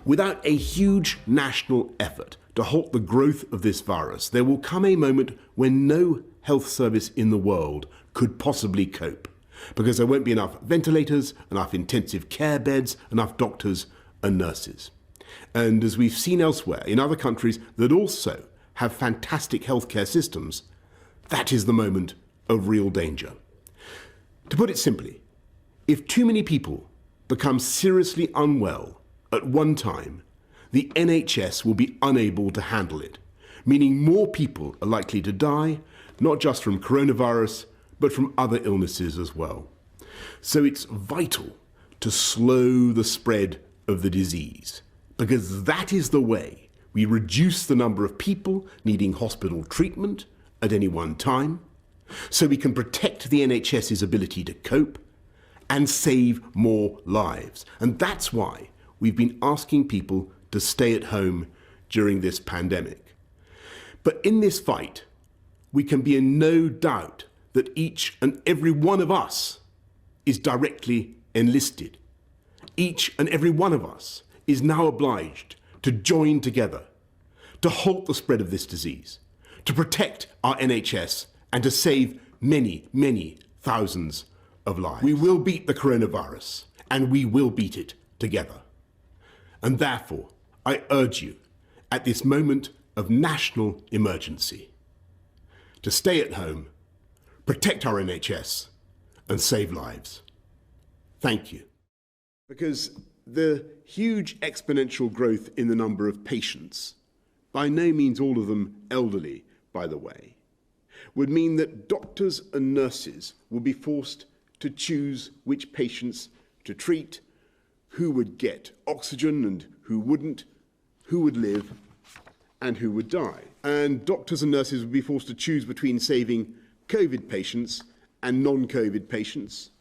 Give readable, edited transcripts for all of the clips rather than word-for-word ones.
Without a huge national effort to halt the growth of this virus, there will come a moment when no health service in the world could possibly cope, because there won't be enough ventilators, enough intensive care beds, enough doctors and nurses. And as we've seen elsewhere in other countries that also have fantastic healthcare systems, that is the moment of real danger. To put it simply, if too many people become seriously unwell at one time, the NHS will be unable to handle it, meaning more people are likely to die, not just from coronavirus, but from other illnesses as well. So it's vital to slow the spread of the disease, because that is the way we reduce the number of people needing hospital treatment at any one time, so we can protect the NHS's ability to cope and save more lives. And that's why we've been asking people to stay at home during this pandemic. But in this fight, we can be in no doubt that each and every one of us is directly enlisted. Each and every one of us is now obliged to join together to halt the spread of this disease, to protect our NHS and to save many, many thousands of lives. We will beat the coronavirus, and we will beat it together. And therefore, I urge you, at this moment of national emergency, to stay at home, protect our NHS, and save lives. Thank you. Because the huge exponential growth in the number of patients, by no means all of them elderly, by the way, would mean that doctors and nurses would be forced to choose which patients to treat, who would get oxygen and who wouldn't, who would live and who would die. And doctors and nurses would be forced to choose between saving COVID patients and non-COVID patients.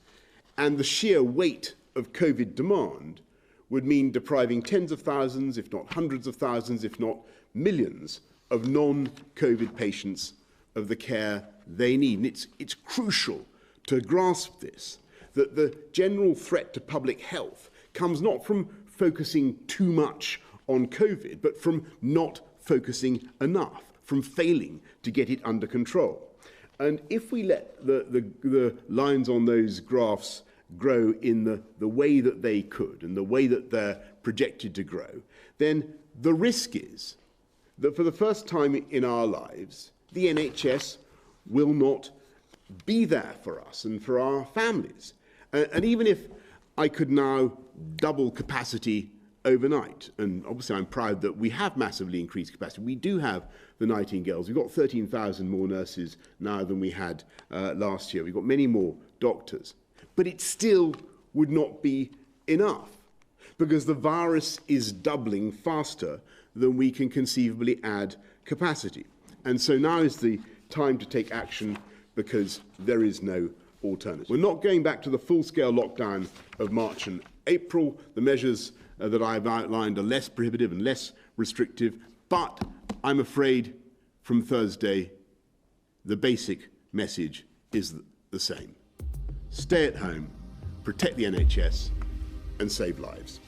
And the sheer weight of COVID demand would mean depriving tens of thousands, if not hundreds of thousands, if not millions of non-COVID patients of the care they need. And it's crucial to grasp this, that the general threat to public health comes not from focusing too much on COVID, but from not focusing enough, from failing to get it under control. And if we let the lines on those graphs grow in the way that they could and the way that they're projected to grow, then the risk is that for the first time in our lives, the NHS will not be there for us and for our families. And even if I could now double capacity overnight, and obviously I'm proud that we have massively increased capacity. We do have the Nightingales. We've got 13,000 more nurses now than we had last year. We've got many more doctors. But it still would not be enough, because the virus is doubling faster than we can conceivably add capacity. And so now is the time to take action, because there is no alternative. We're not going back to the full-scale lockdown of March and April. The measures that I've outlined are less prohibitive and less restrictive, but I'm afraid from Thursday, the basic message is the same. Stay at home, protect the NHS, and save lives.